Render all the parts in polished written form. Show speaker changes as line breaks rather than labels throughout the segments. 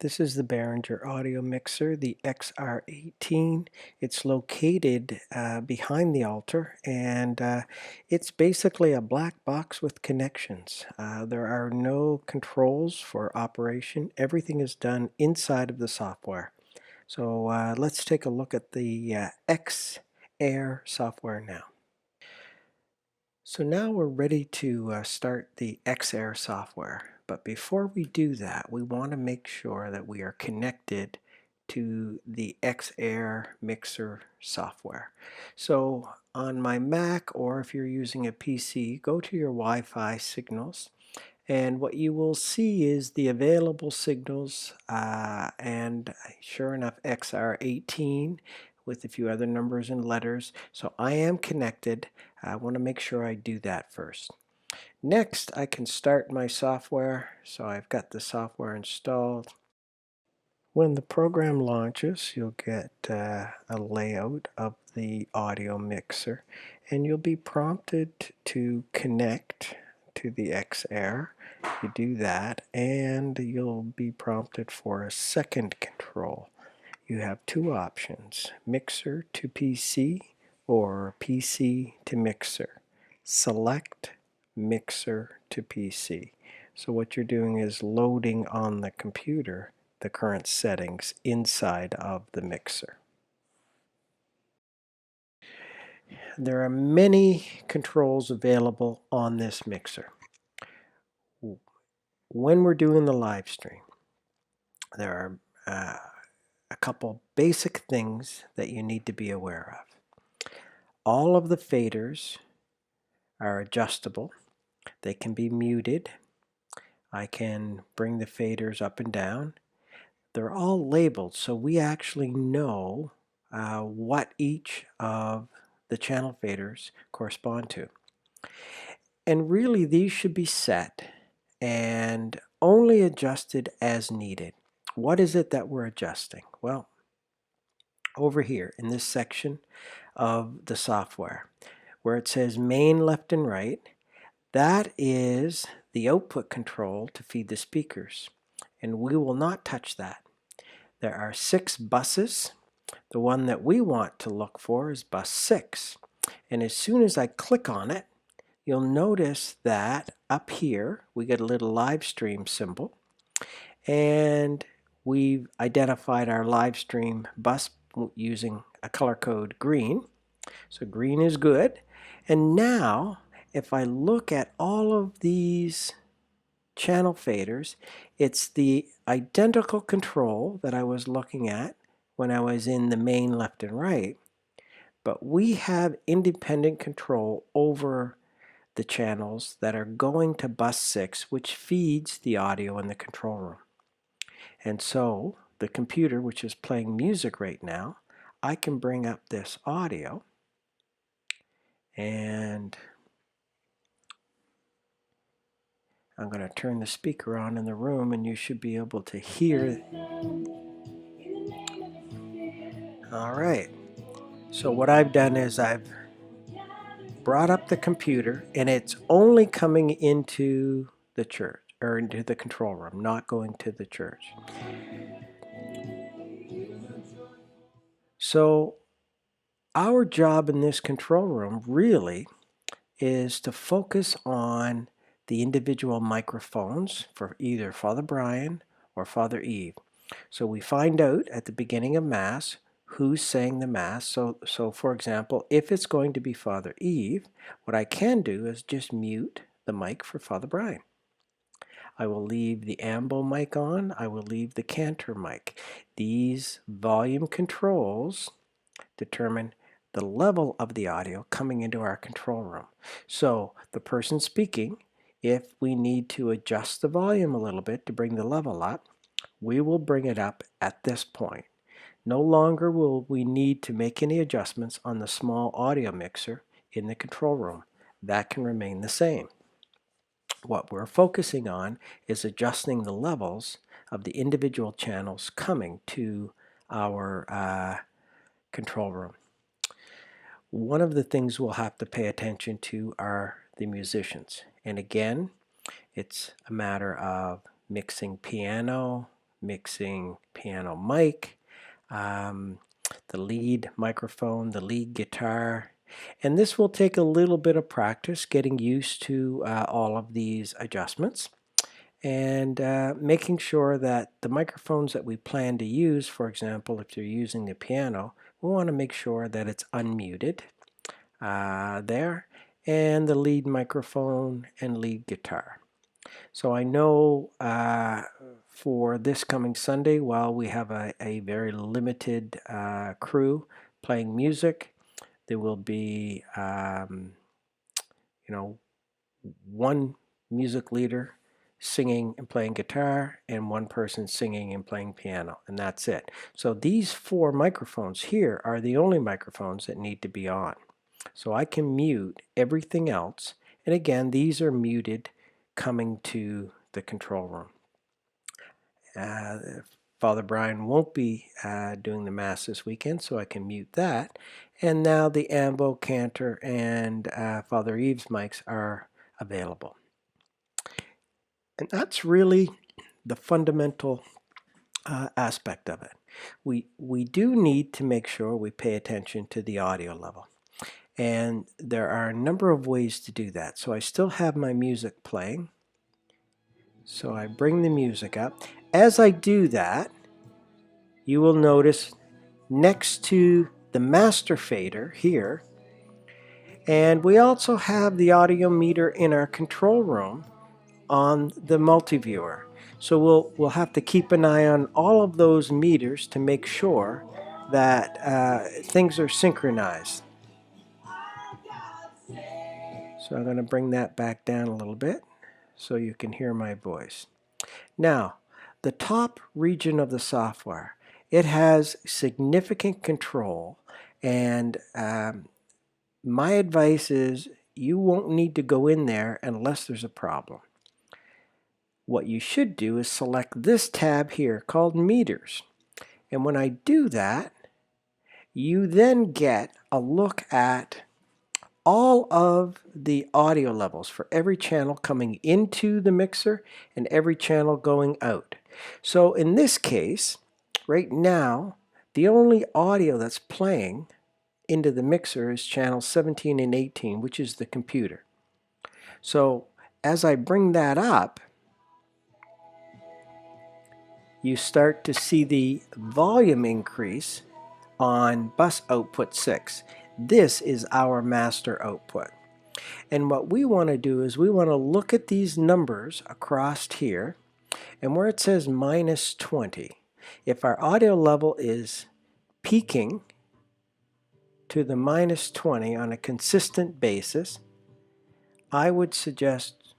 This is the Behringer audio mixer, the XR18. It's located behind the altar, and it's basically a black box with connections. There are no controls for operation. Everything is done inside of the software. So let's take a look at the X Air software now. So now we're ready to start the X Air software. But before we do that, we want to make sure that we are connected to the X Air mixer software. So on my Mac, or if you're using a PC, go to your Wi-Fi signals. And what you will see is the available signals, and sure enough, XR18 with a few other numbers and letters. So I am connected. I want to make sure I do that first. Next, I can start my software. So I've got the software installed. When the program launches, you'll get a layout of the audio mixer, and you'll be prompted to connect to the XR. You do that, and you'll be prompted for a second control. You have two options: mixer to PC or PC to mixer. Select mixer to PC. So what you're doing is loading on the computer the current settings inside of the mixer. There are many controls available on this mixer. When we're doing the live stream, there are a couple basic things that you need to be aware of. All of the faders are adjustable. They can be muted. I can bring the faders up and down. They're all labeled, so we actually know what each of the channel faders correspond to. And really, these should be set and only adjusted as needed. What is it that we're adjusting? Well, over here in this section of the software, where it says main, left, and right, that is the output control to feed the speakers, and we will not touch that. There are 6 buses. The one that we want to look for is bus 6. And as soon as I click on it, you'll notice that up here we get a little live stream symbol. And we've identified our live stream bus using a color code green. So green is good. And now if I look at all of these channel faders, it's the identical control that I was looking at when I was in the main, left, and right, but we have independent control over the channels that are going to bus 6, which feeds the audio in the control room. And so the computer, which is playing music right now, I can bring up this audio, and I'm going to turn the speaker on in the room, and you should be able to hear. All right. So what I've done is I've brought up the computer, and it's only coming into the church, or into the control room, not going to the church. So our job in this control room really is to focus on the individual microphones for either Father Brian or Father Eve. So we find out at the beginning of Mass who's saying the Mass. So for example, if it's going to be Father Eve, what I can do is just mute the mic for Father Brian. I will leave the ambo mic on. I will leave the cantor mic. These volume controls determine the level of the audio coming into our control room. So the person speaking, if we need to adjust the volume a little bit to bring the level up, we will bring it up at this point. No longer will we need to make any adjustments on the small audio mixer in the control room. That can remain the same. What we're focusing on is adjusting the levels of the individual channels coming to our control room. One of the things we'll have to pay attention to are the musicians. And again, it's a matter of mixing piano, mixing piano mic, the lead microphone, the lead guitar. And this will take a little bit of practice getting used to all of these adjustments and making sure that the microphones that we plan to use, for example, if you're using the piano, we want to make sure that it's unmuted there, and the lead microphone and lead guitar. So I know for this coming Sunday, while we have a very limited crew playing music, there will be one music leader singing and playing guitar and one person singing and playing piano, and that's it. So these 4 microphones here are the only microphones that need to be on. So I can mute everything else, and again, these are muted coming to the control room. Father Brian won't be doing the Mass this weekend, so I can mute that. And now the ambo, cantor, and Father Eve's mics are available. And that's really the fundamental aspect of it. We do need to make sure we pay attention to the audio level. And there are a number of ways to do that. So I still have my music playing. So I bring the music up. As I do that, you will notice next to the master fader here, and we also have the audio meter in our control room on the multi-viewer. So we'll have to keep an eye on all of those meters to make sure that things are synchronized. So I'm going to bring that back down a little bit so you can hear my voice. Now, the top region of the software, it has significant control, and my advice is you won't need to go in there unless there's a problem. What you should do is select this tab here called Meters. And when I do that, you then get a look at all of the audio levels for every channel coming into the mixer and every channel going out. So in this case, right now, the only audio that's playing into the mixer is channel 17 and 18, which is the computer. So as I bring that up, you start to see the volume increase on bus output 6. This is our master output. And what we want to do is we want to look at these numbers across here, and where it says -20, if our audio level is peaking to the -20 on a consistent basis, I would suggest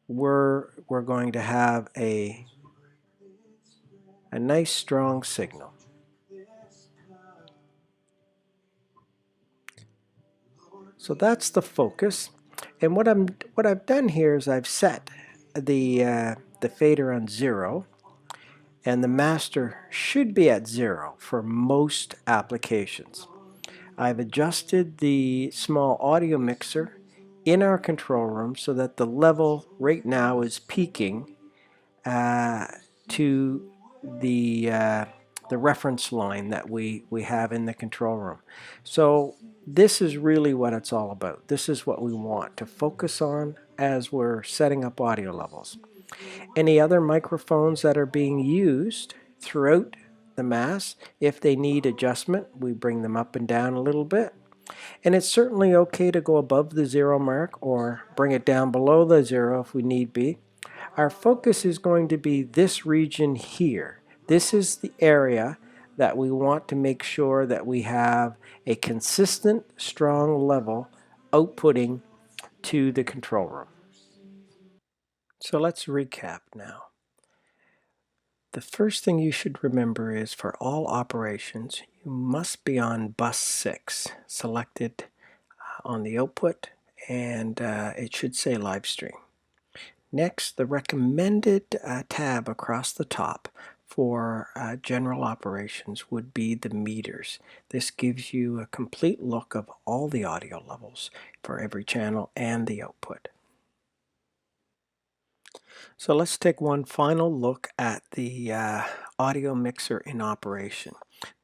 we're going to have a nice strong signal. So that's the focus. And what I've done here is I've set the fader on 0, and the master should be at 0 for most applications. I've adjusted the small audio mixer in our control room so that the level right now is peaking to the reference line that we have in the control room. So this is really what it's all about. This is what we want to focus on as we're setting up audio levels. Any other microphones that are being used throughout the Mass, if they need adjustment, we bring them up and down a little bit. And it's certainly okay to go above the 0 mark or bring it down below the 0 if we need be. Our focus is going to be this region here. This is the area that we want to make sure that we have a consistent, strong level outputting to the control room. So let's recap now. The first thing you should remember is for all operations, you must be on bus 6, selected on the output, and it should say live stream. Next, the recommended tab across the top for general operations would be the meters. This gives you a complete look of all the audio levels for every channel and the output. So let's take one final look at the audio mixer in operation.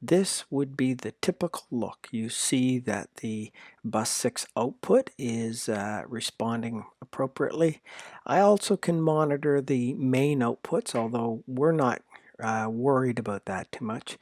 This would be the typical look. You see that the bus 6 output is responding appropriately. I also can monitor the main outputs, although we're not worried about that too much.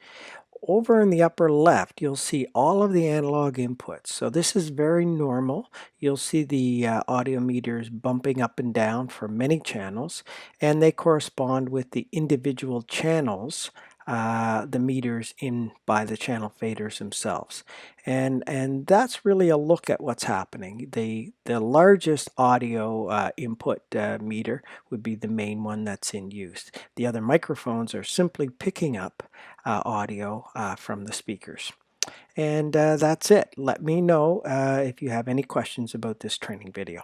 Over in the upper left, you'll see all of the analog inputs. So this is very normal. You'll see the audio meters bumping up and down for many channels, and they correspond with the individual channels, the meters in by the channel faders themselves. And that's really a look at what's happening. The largest audio input meter would be the main one that's in use. The other microphones are simply picking up audio from the speakers. And that's it. Let me know if you have any questions about this training video.